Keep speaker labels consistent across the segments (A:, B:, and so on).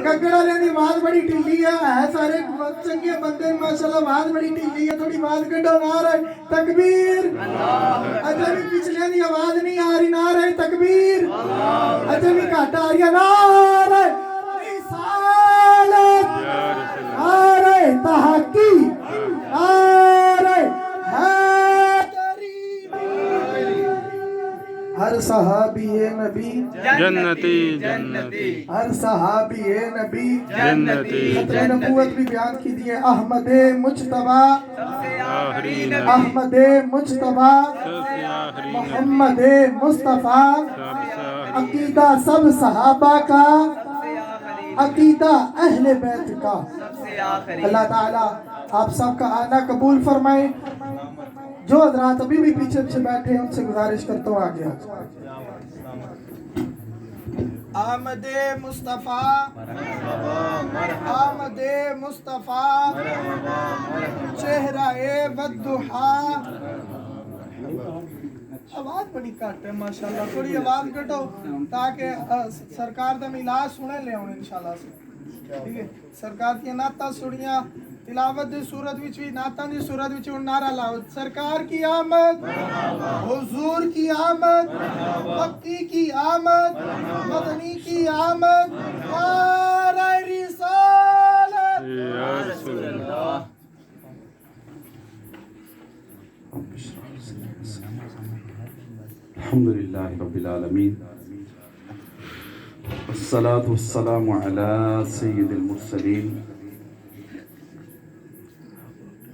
A: गगड़ वाले की आवाज बड़ी ढीली है सारे चंगे बंदे माशाल्लाह आवाज बड़ी ढीली है थोड़ी आवाज कढ़ो नारे तकबीर अजे भी पिछले की आवाज नहीं आ रही नारे तकबीर अजे भी घट आ रही है नारे रिसालत नारे तहकीक नारे हर सहाबी नबी
B: जन्नती जन्नती,
A: हर सहाबी नबी
B: जन्नती,
A: खतरे नबूवत भी बयान की दी है अहमद मुज्तबा
B: आखिरी नबी,
A: अहमद मुज्तबा
B: सबसे आखिरी नबी,
A: मोहम्मद मुस्तफा
B: सबसे आखिरी,
A: अकीदा सब सहाबा का अकीदा अहले बैत का अल्लाह ताला आप सबका आना कबूल फरमाए। जो हजरात अभी भी पीछे पीछे बैठे हैं उनसे गुजारिश करता हूँ आगे आमद मुस्तफा आमद मुस्तफा चेहरा वद्दुहा आवाज बड़ी घट है माशाल्लाह थोड़ी आवाज घटो ताकि सरकार दा मिलाद सुने ले आउण इंशाल्लाह से ठीक है सरकार दी नाता सुनिया तिलावत दी सूरत विच भी नाता दी सूरत विच नारा लाओ सरकार की आमद हुजूर की आमद मक्की की आमद मदनी की आमद नारा रिसालत
B: या रसूल अल्लाह।
C: अल्हम्दुलिल्लाह रब्बिल आलमीन वस्सलातु वस्सलामु अला सय्यिदिल मुरसलीन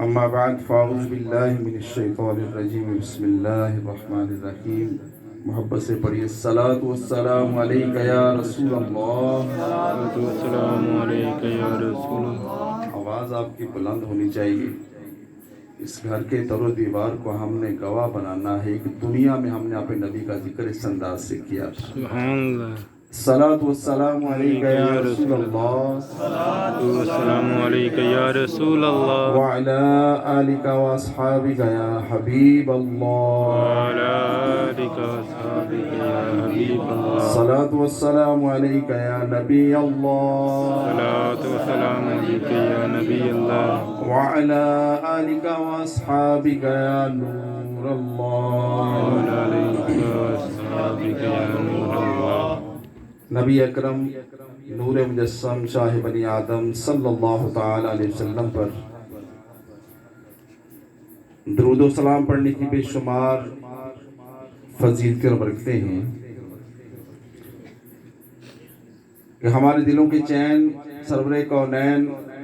C: अम्मा बाद फ़ाऊज़ु बिल्लाहि मिनश शैतानिर रजीम बिस्मिल्लाहिर रहमानिर रहीम। मोहब्बत से पढ़िए सलातु वस्सलामु अलैका या रसूल अल्लाह।
B: अस्सलामु अलैका या रसूल अल्लाह।
C: आवाज़ आपकी बुलंद होनी चाहिए। इस घर के तरो दीवार को हमने गवाह बनाना है कि दुनिया में हमने अपने नबी का जिक्र इस अंदाज से किया।
B: सुभान अल्लाह।
C: सलातु वस्सलामु अलैका या रसूल अल्लाह
B: अस्सलामु अलैका या रसूल अल्लाह
C: व अला आलिका व अस्हाबिका या हबीब
B: व
C: अल्लाह।
B: अला आलिका व अस्हाबिका या हबीब अल्लाह।
C: सलातु वस्सलामु अलैका या नबी अल्लाह
B: सलातु व सलाम अलैका या नबी अल्लाह
C: व अला आलिका व अस्हाबिका या नूर अल्लाह।
B: व अला आलिका व अस्हाबिका या नूर अल्लाह।
C: नबी अकरम नूर मुजस्सम शाह बनी आदम सल्लल्लाहु ताला अलैहि वसल्लम पर दरूद व सलाम पढ़ने की बेशुमार फजीलतें रखते हैं कि हमारे दिलों के चैन सरवरे कौनैन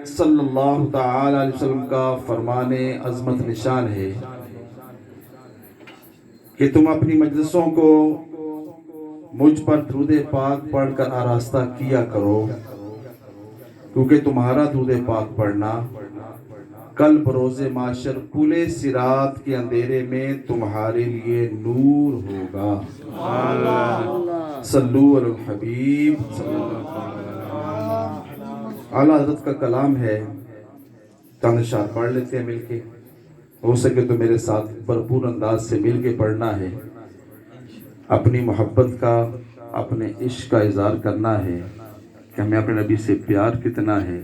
C: सल्लल्लाहु ताला अलैहि वसल्लम का फरमाने अज़मत निशान है कि तुम अपनी मजलिसों को मुझ पर दुरूद पाक पढ़कर आरास्ता किया करो, क्योंकि तुम्हारा दुरूद पाक पढ़ना कल बरोज़े माशर पुले सिरात के अंधेरे में तुम्हारे लिए नूर होगा। सल्लू अलल हबीब। आला हज़रत का कलाम है, चंद शार पढ़ लेते हैं मिलके। हो सके तो मेरे साथ भरपूर अंदाज से मिलके पढ़ना है। अपनी मोहब्बत का अपने इश्क का इज़हार करना है कि हमें अपने नबी से प्यार कितना है।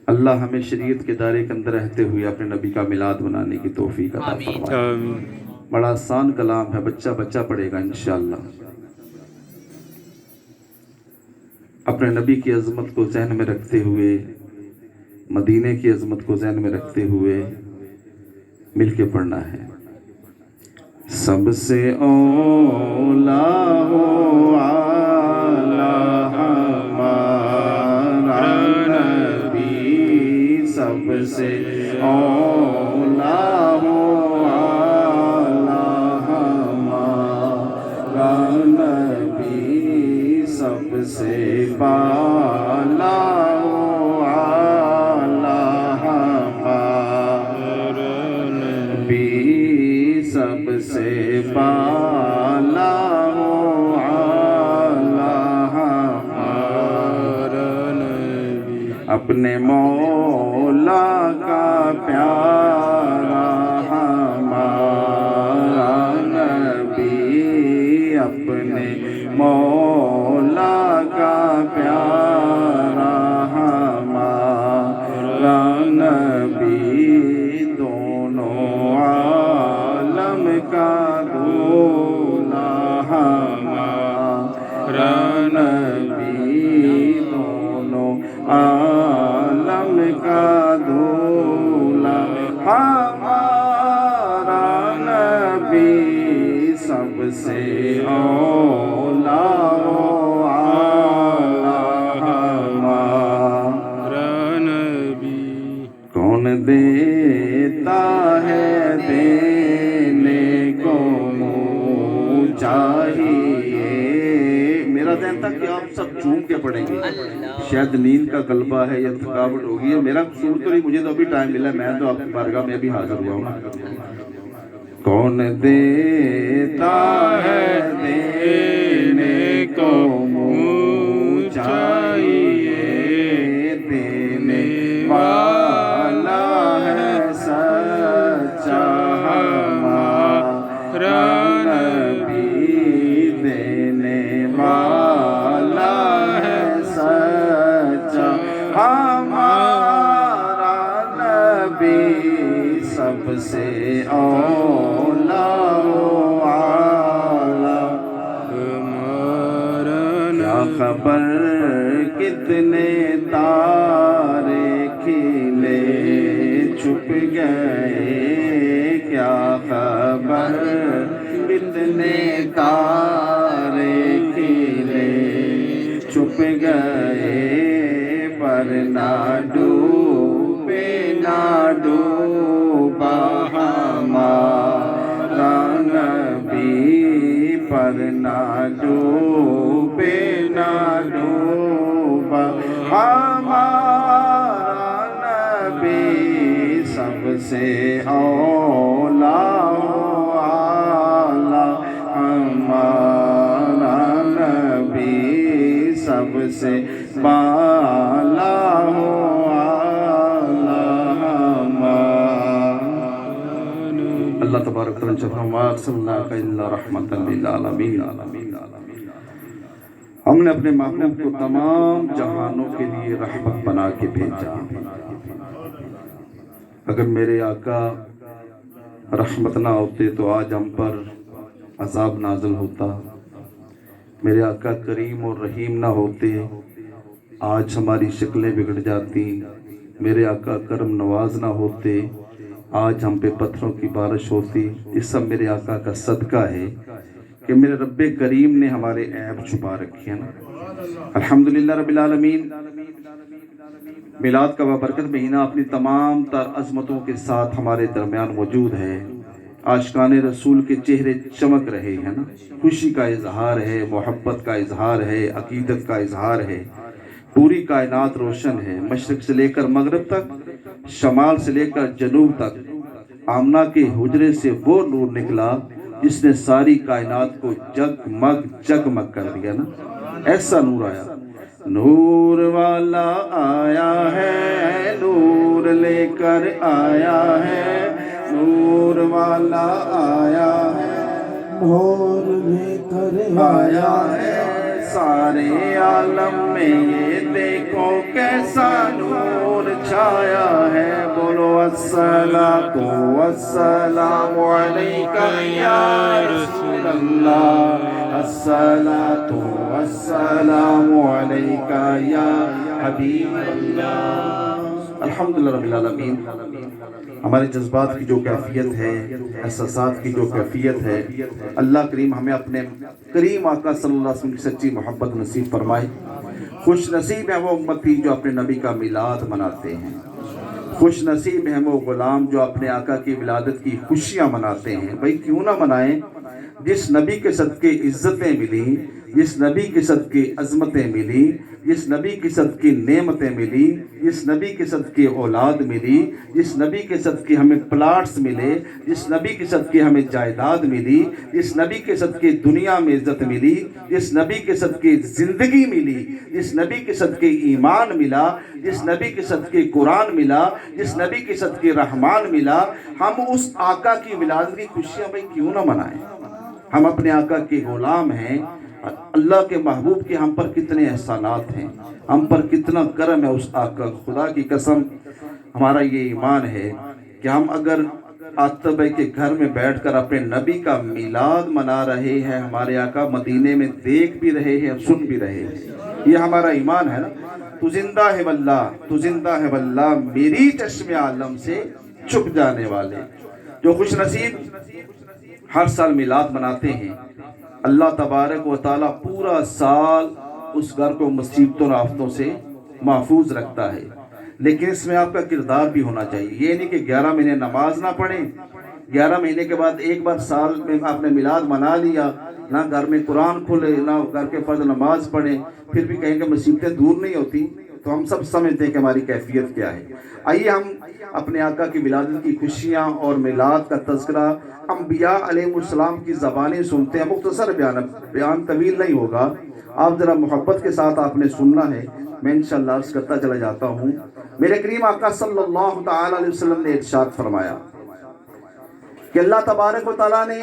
C: अल्लाह हमें शरीयत के दायरे के अंदर रहते हुए अपने नबी का मिलाद बनाने की तौफीक अता फरमाए।
B: आमीन।
C: बड़ा आसान कलाम है, बच्चा बच्चा पढ़ेगा इंशाअल्लाह। अपने नबी की अज़मत को ज़हन में रखते हुए, मदीने की अज़मत को ज़हन में रखते हुए मिलके पढ़ना है। सबसे औला हो आला हमारा नबी, सबसे औला हो आला हमारा नबी, सबसे बाला हो आला हमारा नबी, सबसे बाला हो आला हमारा नबी। अपने मौला का प्यारा हमारा नबी, अपने मौला का प्यारा سے اولا کون دیتا ہے دینے کو منہ چاہیے. میرا ذہن تھا کہ آپ سب چوم کے پڑھیں گے, شاید نیند کا غلبہ ہے یا تھکاوٹ ہوگی. میرا قصور تو نہیں, مجھے تو ابھی ٹائم ملا, میں تو آپ کی بارگاہ میں ابھی حاضر ہوا ہوں. کون دیتا ہے دینے کو منہ چاہیے, دینے والا ہے سچا ہمارا نبی, دینے والا ہے سچا ہمارا نبی, سب سے اولا کیا خبر کتنے تارے کھلے چھپ گئے, کیا خبر کتنے تارے کھلے چھپ گئے, پر نہ ڈوبے نہ ڈوبا ہمارا نبی, پر نہ ڈوبے نہ ڈوبا ہمارا نبی, سب سے اولا ہمارا نبی, سب سے بالا اللہ تبارک و تعالی فرمایا ارسلناک الا رحمۃ للعالمین. ہم نے اپنے محبوب کو تمام جہانوں کے لیے رحمت بنا کے بھیجا. اگر میرے آقا رحمت نہ ہوتے تو آج ہم پر عذاب نازل ہوتا. میرے آقا کریم اور رحیم نہ ہوتے آج ہماری شکلیں بگڑ جاتی. میرے آقا کرم نواز نہ ہوتے آج ہم پہ پتھروں کی بارش ہوتی. یہ سب میرے آقا کا صدقہ ہے کہ میرے رب کریم نے ہمارے عیب چھپا رکھے ہیں نا. الحمدللہ رب العالمین. میلاد کا بابرکت مہینہ اپنی تمام تر عظمتوں کے ساتھ ہمارے درمیان موجود ہے. عاشقان رسول کے چہرے چمک رہے ہیں نا, خوشی کا اظہار ہے, محبت کا اظہار ہے, عقیدت کا اظہار ہے. پوری کائنات روشن ہے, مشرق سے لے کر مغرب تک, شمال سے لے کر جنوب تک. آمنہ کے حجرے سے وہ نور نکلا جس نے ساری کائنات کو جگمگ جگمگ کر دیا نا. ایسا نور آیا, نور والا آیا ہے, نور لے کر آیا ہے, نور والا آیا ہے, نور لے کر آیا ہے. سارے عالم میں یہ دیکھو کیسا نور چھایا ہے. بولو الصلاۃ والسلام علیکہ یا رسول اللہ, الصلاۃ والسلام علیکہ یا حبیب اللہ. الحمدللہ رب العالمین. ہمارے جذبات کی جو کیفیت ہے, احساسات کی جو کیفیت ہے, اللہ کریم ہمیں اپنے کریم آقا صلی اللہ علیہ وسلم کی سچی محبت نصیب فرمائے. خوش نصیب ہے وہ امتی جو اپنے نبی کا میلاد مناتے ہیں. خوش نصیب ہیں وہ غلام جو اپنے آقا کی ولادت کی خوشیاں مناتے ہیں. بھائی کیوں نہ منائیں, جس نبی کے صدقے عزتیں ملی, جس نبی کے صدقے عظمتیں ملی, جس نبی کے صدقے نعمتیں ملی, جس نبی کے صدقے اولاد ملی, جس نبی کے صدقے ہمیں پلاٹس ملے, جس نبی کے صدقے ہمیں جائیداد ملی, جس نبی کے صدقے دنیا میں عزت ملی, جس نبی کے صدقے زندگی ملی, جس نبی کے صدقے ایمان ملا, جس نبی کے صدقے قرآن ملا, جس نبی کے صدقے رحمان ملا, ہم اس آقا کی ولادت کی خوشیاں بھائی کیوں نہ منائیں. ہم اپنے آقا کے غلام ہیں. اللہ کے محبوب کے ہم پر کتنے احسانات ہیں, ہم پر کتنا کرم ہے اس آقا. خدا کی قسم ہمارا یہ ایمان ہے کہ ہم اگر آتبہ کے گھر میں بیٹھ کر اپنے نبی کا میلاد منا رہے ہیں, ہمارے آقا مدینے میں دیکھ بھی رہے ہیں, سن بھی رہے ہیں, یہ ہمارا ایمان ہے نا. تو زندہ ہے واللہ, تو زندہ ہے واللہ میری چشم عالم سے چھپ جانے والے. جو خوش نصیب ہر سال میلاد مناتے ہیں، اللہ تبارک و تعالیٰ پورا سال اس گھر کو مصیبتوں اور آفتوں سے محفوظ رکھتا ہے۔ لیکن اس میں آپ کا کردار بھی ہونا چاہیے، یہ نہیں کہ 11 مہینے نماز نہ پڑھیں، 11 مہینے کے بعد ایک بار سال میں آپ نے میلاد منا لیا، نہ گھر میں قرآن کھلے، نہ گھر کے فرض نماز پڑھیں، پھر بھی کہیں کہ مصیبتیں دور نہیں ہوتی۔ تو ہم سب سمجھتے ہیں کہ ہماری کیفیت کیا ہے۔ آئیے ہم اپنے آقا کی ولادت کی خوشیاں اور میلاد کا تذکرہ انبیاء علیہ السلام کی زبانیں سنتے ہیں۔ مختصر بیان طویل نہیں ہوگا، آپ ذرا محبت کے ساتھ آپ نے سننا ہے، میں انشاءاللہ عرض کرتا چلا جاتا ہوں۔ میرے کریم آقا صلی اللہ تعالی علیہ وسلم نے ارشاد فرمایا کہ اللہ تبارک و تعالیٰ نے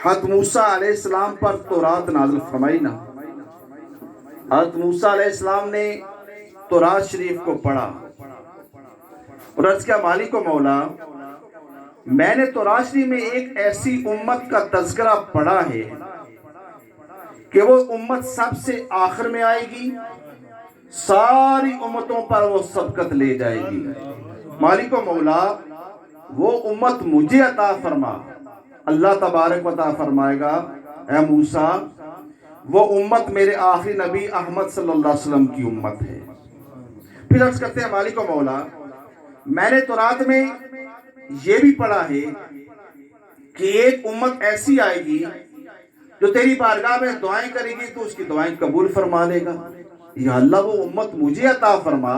C: حضرت موسیٰ علیہ السلام پر تورات نازل فرمائی نا۔ حضرت موسیٰ علیہ السلام نے تورات شریف کو پڑھا اور عرض کیا مالک و مولا، میں نے تورات شریف میں ایک ایسی امت کا تذکرہ پڑھا ہے کہ وہ امت سب سے آخر میں آئے گی، ساری امتوں پر وہ سبقت لے جائے گی۔ مالک و مولا، وہ امت مجھے عطا فرما۔ اللہ تبارک و تعالیٰ فرمائے گا، اے موسیٰ، وہ امت میرے آخری نبی احمد صلی اللہ علیہ وسلم کی امت ہے۔ پھر عرض کرتے ہیں مالک و مولا، میں نے تورات میں یہ بھی پڑھا ہے کہ ایک امت ایسی آئے گی جو تیری بارگاہ میں دعائیں کرے گی تو اس کی دعائیں قبول فرما لے گا۔ یا اللہ، وہ امت مجھے عطا فرما۔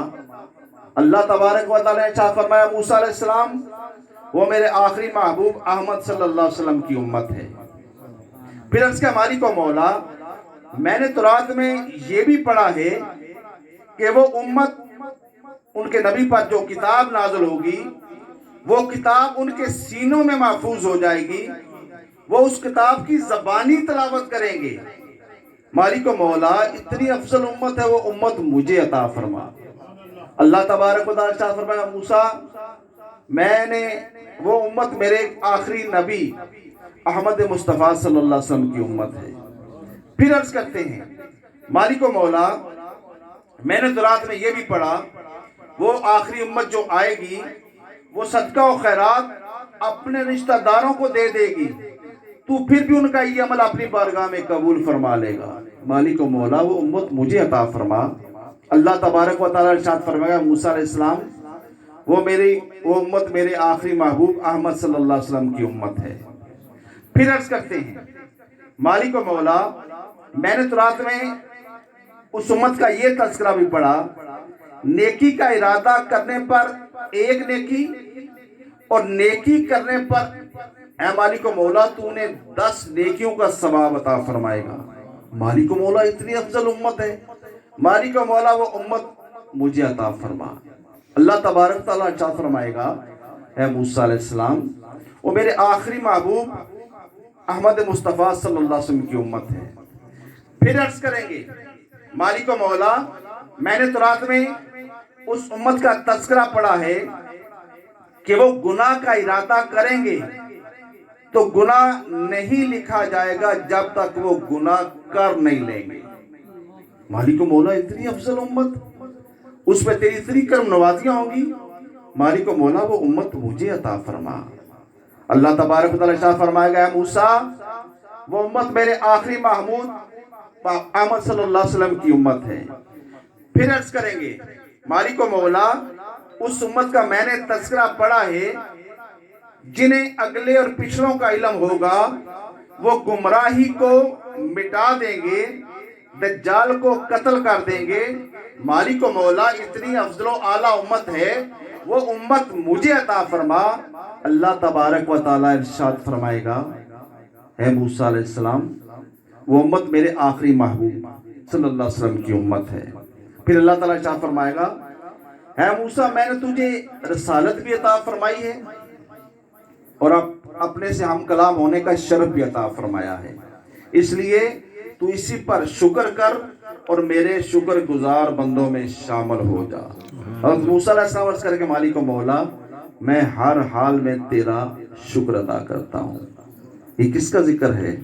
C: اللہ تبارک و تعالیٰ نے عطا فرمایا موسیٰ علیہ السلام، وہ میرے آخری محبوب احمد صلی اللہ علیہ وسلم کی امت ہے۔ پھر عرض کیا مالک و مولا، میں نے تورات میں یہ بھی پڑھا ہے کہ وہ امت، ان کے نبی پر جو کتاب نازل ہوگی وہ کتاب ان کے سینوں میں محفوظ ہو جائے گی، وہ اس کتاب کی زبانی تلاوت کریں گے۔ مالک و مولا، اتنی افضل امت ہے، وہ امت مجھے عطا فرما۔ اللہ تبارک و تعالیٰ عطا فرمایا موسیٰ، میں نے وہ امت میرے آخری نبی احمد مصطفیٰ صلی اللہ علیہ وسلم کی امت ہے۔ پھر عرض کرتے ہیں مالک و مولا، میں نے تورات میں یہ بھی پڑھا، وہ آخری امت جو آئے گی وہ صدقہ و خیرات اپنے رشتہ داروں کو دے دے گی، تو پھر بھی ان کا یہ عمل اپنی بارگاہ میں قبول فرما لے گا۔ مالک و مولا، وہ امت مجھے عطا فرما۔ اللہ تبارک و تعالیٰ ارشاد فرمایا موسیٰ علیہ السلام، وہ امت میرے آخری محبوب احمد صلی اللہ علیہ وسلم کی امت ہے۔ پھر عرض کرتے ہیں مالک و مولا، میں نے تورات میں اس امت کا یہ تذکرہ بھی پڑھا، نیکی کا ارادہ کرنے پر ایک نیکی اور نیکی کرنے پر اے مالک و مولا تو نے 10 نیکیوں کا ثواب عطا فرمائے گا۔ مالک و مولا، اتنی افضل امت ہے، مالک و مولا، وہ امت مجھے عطا فرما۔ اللہ تبارک تعالیٰ عطا فرمائے گا، اے موسیٰ علیہ السلام، وہ میرے آخری محبوب احمد مصطفیٰ صلی اللہ علیہ وسلم کی امت ہے۔ پھر عرض کریں گے مالک و مولا، میں نے تورات میں اس امت کا تذکرہ پڑھا ہے کہ وہ گناہ کا ارادہ کریں گے تو گناہ نہیں لکھا جائے گا جب تک وہ گناہ کر نہیں لیں گے۔ مالک و مولا، اتنی افضل امت، اس پہ تیری اتنی کرم نوازیاں ہوں گی۔ مالک و مولا، وہ امت مجھے عطا فرما۔ اللہ تبارک و تعالیٰ عطا فرمائے گا، اے موسیٰ، وہ امت میرے آخری محمود احمد صلی اللہ علیہ وسلم کی امت ہے۔ پھر عرض کریں گے مالک و مولا، اس امت کا میں نے تذکرہ پڑھا ہے جنہیں اگلے اور پچھلوں کا علم ہوگا، وہ گمراہی کو مٹا دیں گے، دجال کو قتل کر دیں گے۔ مالک و مولا، اتنی افضل و اعلیٰ امت ہے، وہ امت مجھے عطا فرما۔ اللہ تبارک و تعالیٰ ارشاد فرمائے گا، اے موسیٰ علیہ السلام، وہ امت میرے آخری محبوب صلی اللہ علیہ وسلم کی امت ہے۔ پھر اللہ تعالیٰ ارشاد فرمائے گا، اے موسیٰ، میں نے تجھے رسالت بھی عطا فرمائی ہے اور اپنے سے ہم کلام ہونے کا شرف بھی عطا فرمایا ہے، اس لیے تو اسی پر شکر کر اور میرے شکر گزار بندوں میں شامل ہو جا۔ حضرت موسیٰ علیہ السلام عرض کر کے مالک و مولا، میں ہر حال میں تیرا شکر ادا کرتا ہوں۔ یہ کس کا ذکر ہے؟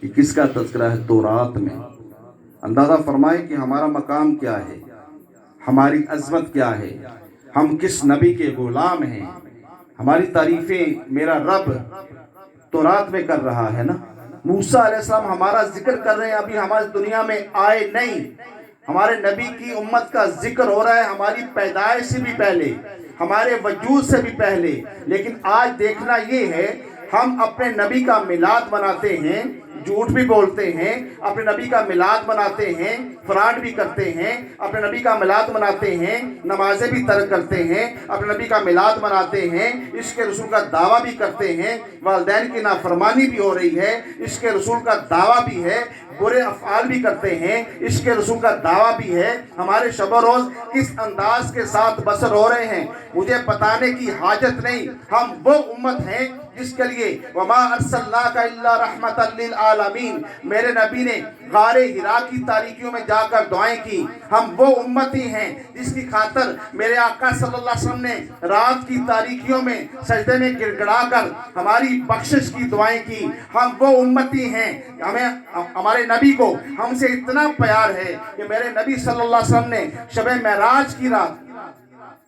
C: یہ کس کا تذکرہ ہے؟ تورات میں۔ اندازہ فرمائیں کہ ہمارا مقام کیا ہے، ہماری عظمت کیا ہے، ہم کس نبی کے غلام ہیں، ہماری تعریفیں میرا رب तौरात में कर रहा है ना। मूसा अलैहिस्सलाम हमारा जिक्र कर रहे हैं, अभी हमारी दुनिया में आए नहीं। हमारे नबी की उम्मत का जिक्र हो रहा है हमारी पैदाइश से भी पहले, हमारे वजूद से भी पहले। लेकिन आज देखना ये है, हम अपने नबी का मिलाद मनाते हैं, झूठ भी बोलते हैं, अपने नबी का मिलाद मनाते हैं, फ्रॉड भी करते हैं, अपने नबी का मिलाद मनाते हैं, नमाजें भी तर्क करते हैं, अपने नबी का मिलाद मनाते हैं, इश्क रसूल का दावा भी करते हैं, वालिदैन की नाफरमानी भी हो रही है, इश्क रसूल का दावा भी है, बुरे अफ़आल भी करते हैं, इश्क रसूल का दावा भी है। हमारे शब रोज़ किस अंदाज के साथ बसर हो रहे हैं मुझे बताने की हाजत नहीं। हम वो उम्मत हैं जिसके लिए वमा अरसलनाका इल्ला रहमतल लिल आलमीन, मेरे नबी ने गारे हिरा की तारीकियों में जाकर दुआएं की। हम वो उम्मती हैं जिसकी खातर मेरे आका सल्लल्लाहु अलैहि वसल्लम ने रात की तारीकियों में सजदे में गिड़गिड़ा कर हमारी बख्शिश की दुआएं की। हम वो उम्मती हैं, हमें हमारे नबी को हमसे इतना प्यार है कि मेरे नबी सल्लल्लाहु अलैहि वसल्लम ने शब मेराज की रात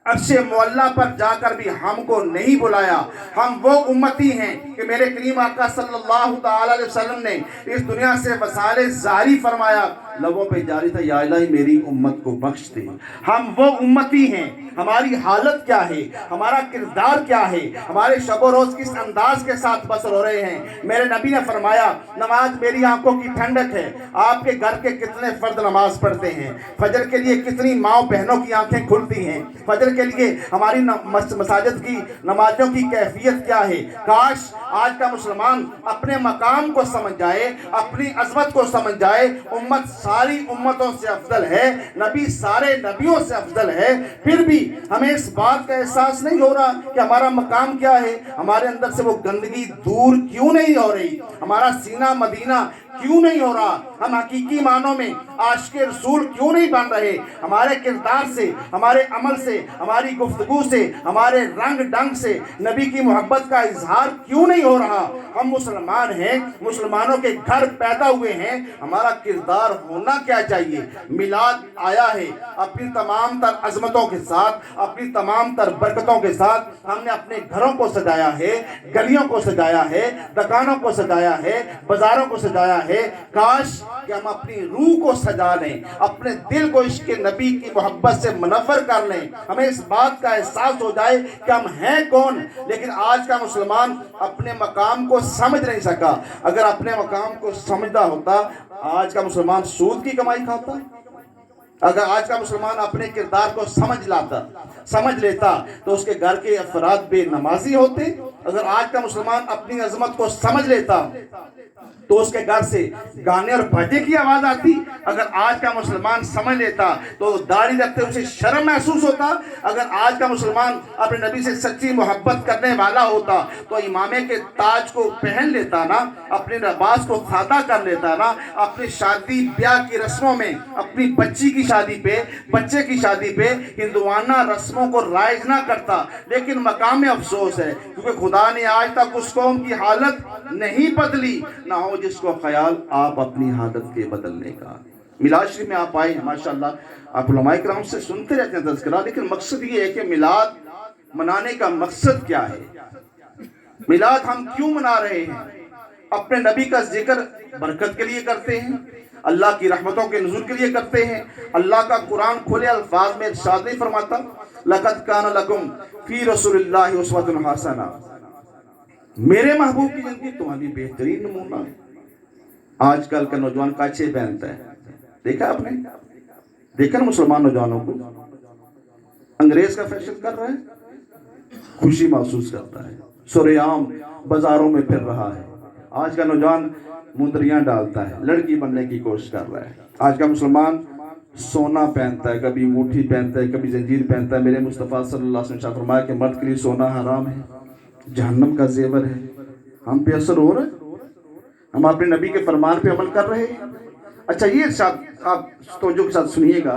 C: अर्शे मुअल्ला पर जाकर भी हमको नहीं बुलाया। हम वो उम्मती हैं कि मेरे करीम आका सल्लल्लाहु ताला अलैहि वसल्लम ने इस दुनिया से वसाले जारी फरमाया, लबों पे जारी था, या इलाही मेरी उम्मत को बख्श दे। हम वो उम्मती हैं, हमारी हालत क्या है, हमारा किरदार क्या है, हमारे शब रोज किस अंदाज के साथ बसर हो रहे हैं। मेरे नबी ने फरमाया, नमाज मेरी आंखों की ठंडक है। आपके घर के कितने फर्द नमाज पढ़ते हैं? फजर के लिए कितनी माँ बहनों की आंखें खुलती हैं? फजर के लिए हमारी मसाजिद की नमाजों की कैफियत क्या है? काश आज का मुसलमान अपने मकाम को समझ जाए, अपनी अजमत को समझ जाए। उम्मत सारी उम्मतों से अफजल है, नबी सारे नबियों से अफजल है, फिर भी हमें इस बात का एहसास नहीं हो रहा कि हमारा मकाम क्या है। हमारे अंदर से वो गंदगी दूर क्यों नहीं हो रही? हमारा सीना मदीना क्यों नहीं हो रहा? हम हकीकी मानों में आशिक़े रसूल क्यों नहीं बन रहे? हमारे किरदार से, हमारे अमल से, हमारी गुफ्तगू से, हमारे रंग ढंग से नबी की मोहब्बत का इजहार क्यों नहीं हो रहा? हम मुसलमान हैं, मुसलमानों के घर पैदा हुए हैं, हमारा किरदार होना क्या चाहिए? मिलाद आया है अपनी तमाम तर अजमतों के साथ, अपनी तमाम तर बरकतों के साथ। हमने अपने घरों को सजाया है, गलियों को सजाया है, दुकानों को सजाया है, बाजारों को सजाया है। काश कि हम अपनी रूह को सजा लें, अपने दिल को इश्क नबी की मोहब्बत से मुनव्वर कर लें। हमें इस बात का एहसास हो जाए कि हम हैं कौन। लेकिन आज का मुसलमान अपने मकाम को समझ नहीं सका। अगर अपने मकाम को समझता होता, आज का मुसलमान सूद की कमाई खाता। अगर आज का मुसलमान अपने किरदार को समझ लेता तो उसके घर के अफराद बेनमाजी होते। अगर आज का मुसलमान अपनी अजमत को समझ लेता तो उसके घर से गाने और भजन की आवाज आती। अगर आज का मुसलमान समझ लेता तो दाढ़ी रखते उसे शर्म महसूस होता। अगर आज का मुसलमान अपने नबी से सच्ची मोहब्बत करने वाला होता तो इमामे के ताज को पहन लेता ना, अपने लिबास को सादा कर लेता ना, अपनी शादी ब्याह की रस्मों में, अपनी बच्ची की शादी पे, बच्चे की शादी पे हिंदुआना रस्मों को राइज ना करता। लेकिन मकाम में अफसोस है क्योंकि खुदा ने आज तक उस कौम की हालत नहीं बदली, ना हो जिसको ख्याल आप अपनी हालत के बदलने का। मिलाद शरीफ में आप आए, माशाअल्लाह आप उलमाए किराम से सुनते रहते हैं तज़किरा, लेकिन मकसद ये है कि मिलाद मनाने का मकसद क्या है? मिलाद हम क्यों मना रहे हैं? अपने नबी का जिक्र बरकत के लिए करते हैं, अल्लाह की रहमतों के नुज़ूल के लिए करते हैं। अल्लाह का कुरान खुले अल्फाज में इरशाद नहीं फरमाता, लक़द कान लकुम फी रसूलिल्लाहि उस्वतुन हसना, मेरे महबूब की जिंदगी तुम्हारी बेहतरीन नमूना है। आजकल का नौजवान काछे पहनता है, देखा आपने? देखा ना मुसलमान नौजवानों को? अंग्रेज का फैशन कर रहा है, खुशी महसूस करता है, सुरेआम बाजारों में फिर रहा है। आज का नौजवान मुंदरियां डालता है, लड़की बनने की कोशिश कर रहा है। आज का मुसलमान सोना पहनता है, कभी अंगूठी पहनता है, कभी जंजीर पहनता है। मेरे मुस्तफ़ा सल्लल्लाहु अलैहि वसल्लम ने फरमाया कि मर्द के लिए सोना हराम है, जहन्नम का जेवर है। हम पे असर हो रहा है, हम अपने नबी के फरमान पे अमल कर रहे हैं। अच्छा ये आप तवज्जो के साथ सुनिएगा,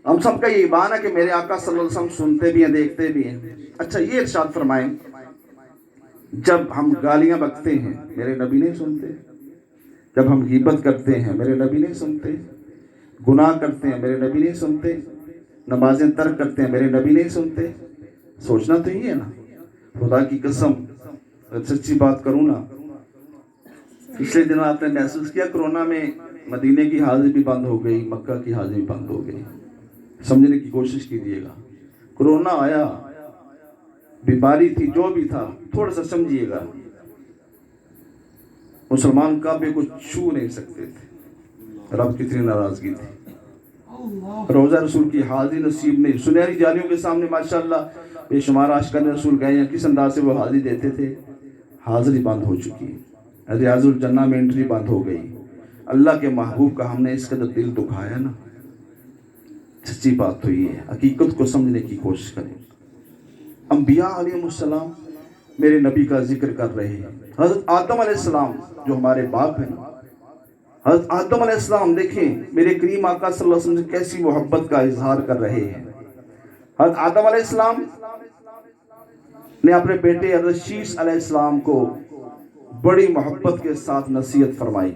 C: हम सबका ये ईमान है कि मेरे आका सल्लल्लाहु अलैहि वसल्लम सुनते भी हैं, देखते भी हैं। अच्छा ये इरशाद फरमाएं, जब हम गालियां बकते हैं मेरे नबी नहीं सुनते, जब हम गीबत करते हैं मेरे नबी नहीं सुनते, गुनाह करते हैं मेरे नबी नहीं सुनते, नमाजें तर्क करते हैं मेरे नबी नहीं सुनते। सोचना तो ये है ना, खुदा की कसम सच्ची बात करूँ ना, पिछले दिनों आपने महसूस किया कोरोना में मदीने की हाजिरी भी बंद हो गई, मक्का की हाजिरी भी बंद हो गई। समझने की कोशिश कीजिएगा, कोरोना आया, बीमारी थी, जो भी था, थोड़ा सा समझिएगा। मुसलमान काबे को छू नहीं सकते थे, रब कितनी नाराजगी थी। रोजा रसूल की हाजिरी नसीब नहीं, सुनहरी जालियों के सामने माशाअल्लाह बेशुमार आशिकान रसूल गए हैं, किस अंदाज से वो हाजिरी देते थे। हाजिरी बंद हो चुकी है, रियाजुल जन्ना में एंट्री बंद हो गई। अल्लाह के महबूब का हमने इस कदर दिल दुखाया ना, सच्ची बात तो ये है। हकीकत को समझने की कोशिश करें। अंबिया अलैहिस्सलाम मेरे नबी का जिक्र कर रहे हैं। हज़रत आदम अलैहिस्सलाम जो हमारे बाप हैं, हज़रत आदम अलैहिस्सलाम देखें मेरे करीम आका सल्लल्लाहु अलैहि वसल्लम से कैसी मोहब्बत का इजहार कर रहे हैं। हज़रत आदम अलैहिस्सलाम ने अपने बेटे हज़रत शीश अलैहिस्सलाम को बड़ी मोहब्बत के साथ नसीहत फरमाई।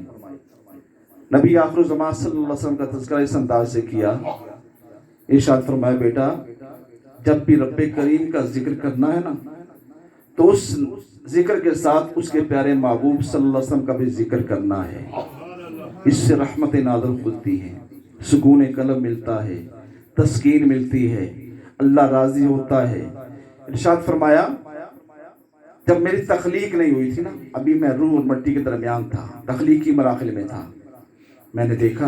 C: नबी आखिर ज़मान सल्लल्लाहु अलैहि वसल्लम का तज़किरा इस अंदाज से किया, इरशाद फरमाया, बेटा जब भी रब्बे करीम का जिक्र करना है ना, तो उस जिक्र के साथ उसके प्यारे महबूब सल्लल्लाहु अलैहि वसल्लम का भी जिक्र करना है। इससे रहमत नाज़िल खुलती है, सुकून कल्ब मिलता है, तस्कीन मिलती है, अल्लाह राजी होता है। इरशाद फरमाया, जब मेरी तख्लीक नहीं हुई थी ना, अभी मैं रूह और मिट्टी के दरमियान था, तख्लीकी मराहिल में था, मैंने देखा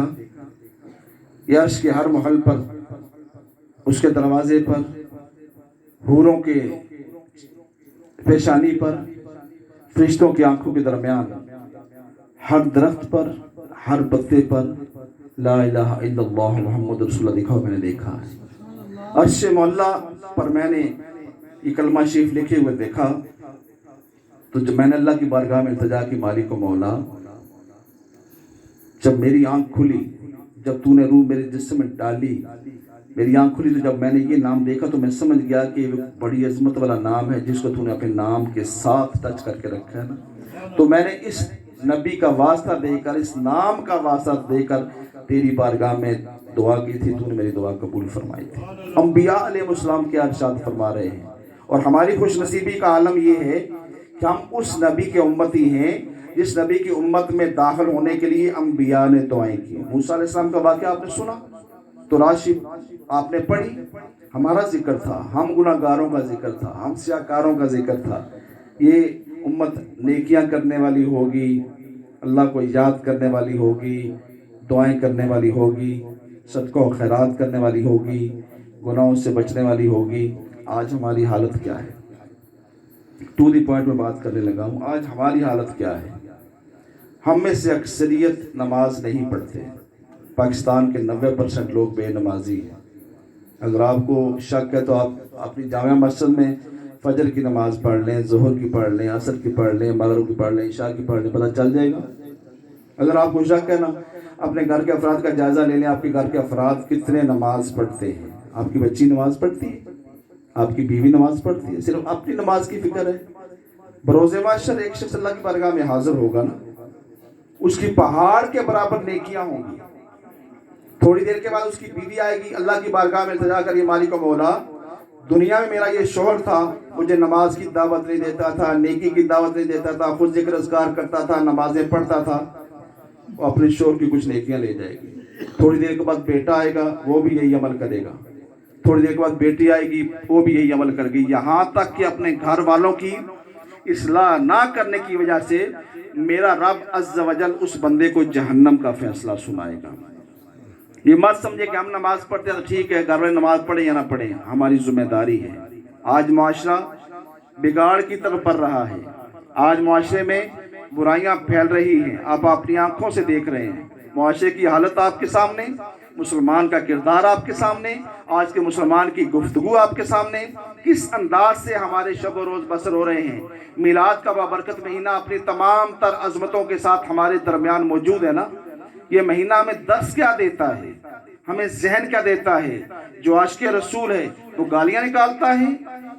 C: अर्श के हर महल पर, उसके दरवाजे पर, हूरों के पेशानी पर, फरिश्तों की आंखों के दरमियान, हर दरख्त पर, हर पत्ते पर ला इलाहा इल्लल्लाह मुहम्मद रसूलुल्लाह लिखा मैंने देखा है। अर्श मौला पर मैंने ये कलमा शरीफ लिखे हुए देखा, तो जब मैंने अल्लाह की बारगाह में इल्तिजा की, मालिक मौला जब मेरी आंख खुली, जब तूने रूह मेरे जिस्म में डाली, मेरी आंख खुली, तो जब मैंने ये नाम देखा तो मैं समझ गया कि बड़ी अजमत वाला नाम है जिसको तूने अपने नाम के साथ टच करके रखा है ना। तो मैंने इस नबी का वास्ता देकर, इस नाम का वास्ता देकर तेरी बारगाह में दुआ की थी, तूने मेरी दुआ कबूल फरमाई थी। अंबिया अलैहिस्सलाम के इरशाद फरमा रहे हैं। और हमारी खुशनसीबी का आलम ये है कि हम उस नबी के उम्मती हैं जिस नबी की उम्मत में दाखिल होने के लिए अंबिया ने दुआएं की। मूसा अलैहिस्सलाम का वाक़या आपने सुना, तो राशि आपने पढ़ी, हमारा जिक्र था, हम गुनाहगारों का जिक्र था, हम सियाकारों का जिक्र था। ये उम्मत नेकियां करने वाली होगी, अल्लाह को याद करने वाली होगी, दुआएं करने वाली होगी, सदका और खैरात करने वाली होगी, गुनाहों से बचने वाली होगी। आज हमारी हालत क्या है? टू दी पॉइंट में बात करने लगा हूँ। आज हमारी हालत क्या है? हम में से अक्सरियत नमाज नहीं पढ़ते। पाकिस्तान के 90% लोग बेनमाजी हैं। अगर आपको शक है तो आप अपनी जामिया मस्जिद में फजर की नमाज पढ़ लें, ज़ोहर की पढ़ लें, असर की पढ़ लें, मगरिब की पढ़ लें, इशा की पढ़ लें, पता चल जाएगा। अगर आपको शक है ना, अपने घर के अफराद का जायज़ा ले लें, आपके घर के अफराद कितने नमाज पढ़ते हैं। आपकी बच्ची नमाज पढ़ती है, आपकी बीवी नमाज पढ़ती है, सिर्फ अपनी नमाज की फिक्र है। बरोज़े महशर एक शख्स अल्लाह की बारगाह में हाजिर होगा ना, उसकी पहाड़ के बराबर नेकियां होंगी। थोड़ी देर के बाद उसकी बीवी आएगी, अल्लाह की बारगाह में इल्तिजा करेगी, मालिक मौला दुनिया में मेरा ये शोहर था, मुझे नमाज की दावत नहीं देता था, नेकी की दावत नहीं देता था, खुद जिक्र अज़कार करता था, नमाजें पढ़ता था। वो अपने शोहर की कुछ नेकियां ले जाएगी। थोड़ी देर के बाद बेटा आएगा, वो भी यही अमल करेगा। थोड़ी देर के बाद बेटी आएगी, वो भी यही अमल करेगी। यहाँ तक कि अपने घर वालों की इस्लाह ना करने की वजह से मेरा रब अज़्ज़ वजल उस बंदे को जहन्नम का फैसला सुनाएगा। ये मत समझे कि हम नमाज पढ़ते हैं तो ठीक है, घर वाले नमाज पढ़े या ना पढ़े, हमारी जिम्मेदारी है। आज मुआशरा बिगाड़ की तरफ बढ़ रहा है, आज मुआशरे में बुराइयां फैल रही हैं, आप अपनी आंखों से देख रहे हैं। मुआशरे की हालत आपके सामने, मुसलमान का किरदार आपके सामने, आज के मुसलमान की गुफ्तगू आपके सामने, किस अंदाज से हमारे शब व रोज़ बसर हो रहे हैं। मिलाद का बाबरकत महीना अपनी तमाम तर अजमतों के साथ हमारे दरमियान मौजूद है ना। ये महीना हमें दर्स क्या देता है? ہمیں ذہن کیا دیتا ہے؟ جو عاشق رسول ہے وہ گالیاں نکالتا ہے،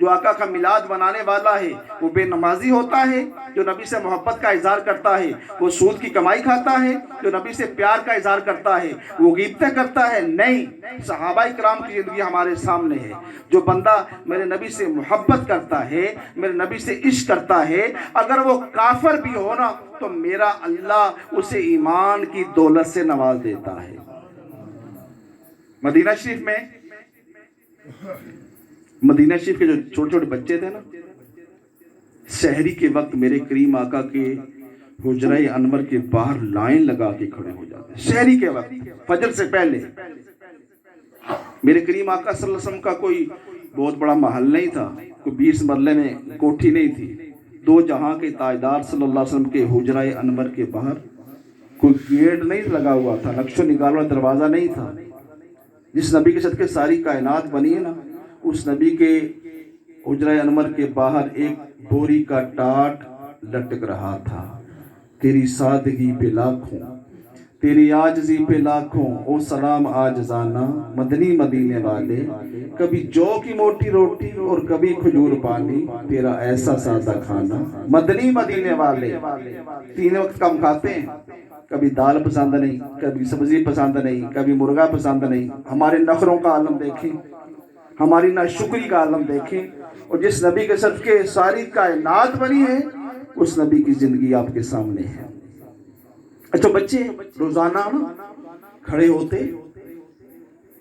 C: جو آقا کا میلاد منانے والا ہے وہ بے نمازی ہوتا ہے، جو نبی سے محبت کا اظہار کرتا ہے وہ سود کی کمائی کھاتا ہے، جو نبی سے پیار کا اظہار کرتا ہے وہ غیبتیں کرتا ہے۔ نہیں، صحابہ کرام کی زندگی ہمارے سامنے ہے۔ جو بندہ میرے نبی سے محبت کرتا ہے، میرے نبی سے عشق کرتا ہے، اگر وہ کافر بھی ہو نا تو میرا اللہ اسے ایمان کی دولت سے نواز دیتا ہے۔ مدینہ شریف میں، مدینہ شریف کے جو چھوٹے چھوٹے بچے تھے نا، سحری کے وقت میرے کریم آقا کے حجرہ انور کے باہر لائن لگا کے کھڑے ہو جاتے، سحری کے وقت، فجر سے پہلے۔ میرے کریم آقا صلی اللہ علیہ وسلم کا کوئی بہت بڑا محل نہیں تھا، کوئی 20 مرلے میں کوٹھی نہیں تھی، دو جہاں کے تاجدار صلی اللہ علیہ وسلم کے حجرہ انور کے باہر کوئی گیٹ نہیں لگا ہوا تھا، نقش و نگار والا دروازہ نہیں تھا۔ جس نبی کے صدقے ساری کائنات بنی ہے نا، اس نبی کے حجرہ انور کے باہر ایک بوری کا ٹاٹ لٹک رہا تھا۔ تیری سادگی پہ لاکھوں، تیری عاجزی پہ لاکھوں، او سلام عاجزانہ مدنی مدینے والے، کبھی جو کی موٹی روٹی اور کبھی کھجور پانی، تیرا ایسا سادہ کھانا مدنی مدینے والے۔ 3 وقت کم کھاتے ہیں، کبھی دال پسند نہیں، کبھی سبزی پسند نہیں، کبھی مرغا پسند نہیں۔ ہمارے نخروں کا عالم دیکھیں، ہماری ناشکری کا عالم دیکھیں، اور جس نبی کے صدقے ساری کائنات بنی ہے اس نبی کی زندگی آپ کے سامنے ہے۔ اچھا بچے روزانہ کھڑے ہوتے،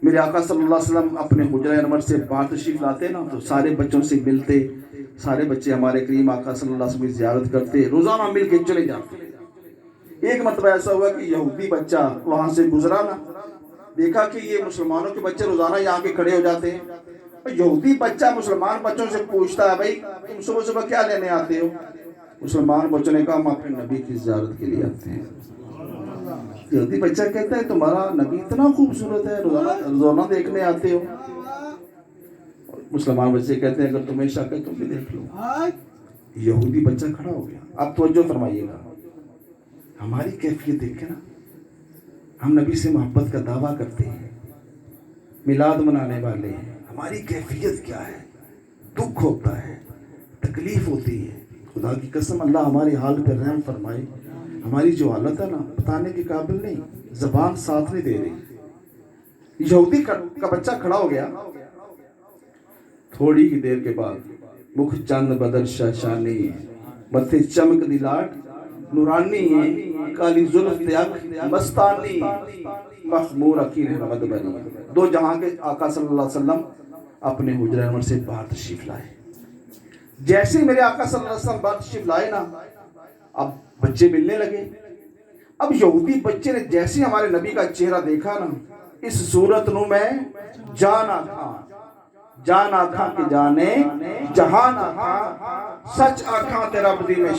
C: میرے آقا صلی اللہ علیہ وسلم اپنے حجرہ انور سے باہر تشریف لاتے نا تو سارے بچوں سے ملتے، سارے بچے ہمارے کریم آقا صلی اللہ علیہ وسلم کی زیارت کرتے، روزانہ مل کے چلے جاتے۔ ایک مرتبہ ایسا ہوا کہ یہودی بچہ وہاں سے گزرا نا، دیکھا کہ یہ مسلمانوں کے بچے روزانہ یہاں کے کھڑے ہو جاتے ہیں۔ یہودی بچہ مسلمان بچوں سے پوچھتا ہے، بھائی تم صبح صبح کیا لینے آتے ہو؟ مسلمان بچوں نے کہا ہم اپنے نبی کی زیارت کے لیے آتے ہیں۔ یہودی بچہ کہتا ہے تمہارا نبی اتنا خوبصورت ہے، روزانہ دیکھنے آتے ہو؟ مسلمان بچے کہتے ہیں اگر تمہیں شک ہے تم بھی دیکھ لو۔ یہودی بچہ کھڑا ہو گیا۔ اب توجہ فرمائیے گا، ہماری کیفیت دیکھیں نا، ہم نبی سے محبت کا دعویٰ کرتے ہیں، میلاد منانے والے ہیں، ہماری کیفیت کیا ہے؟ دکھ ہوتا ہے، تکلیف ہوتی ہے، خدا کی قسم اللہ ہماری حال پہ رحم فرمائے۔ ہماری جو حالت ہے نا بتانے کے قابل نہیں، زبان ساتھ نہیں دے رہی۔ یہودی کا بچہ کھڑا ہو گیا، تھوڑی ہی دیر کے بعد مکھ چند بدر شاشانی، متھے چمک دی لاٹ نورانی، کالی زلف تیاک مستانی، مخمور عقیر رمد بنی۔ 2 جہاں کے آقا صلی اللہ علیہ وسلم اپنے حجرہ انور سے باہر تشریف لائے۔ جیسے میرے آقا صلی اللہ علیہ وسلم باہر تشریف لائے نا، اب بچے ملنے لگے۔ اب یہودی بچے نے جیسے ہمارے نبی کا چہرہ دیکھا نا، اس صورت نو میں جان آکھاں کہ جانے جہان آکھاں، سچ آکھاں تیرا بدی میں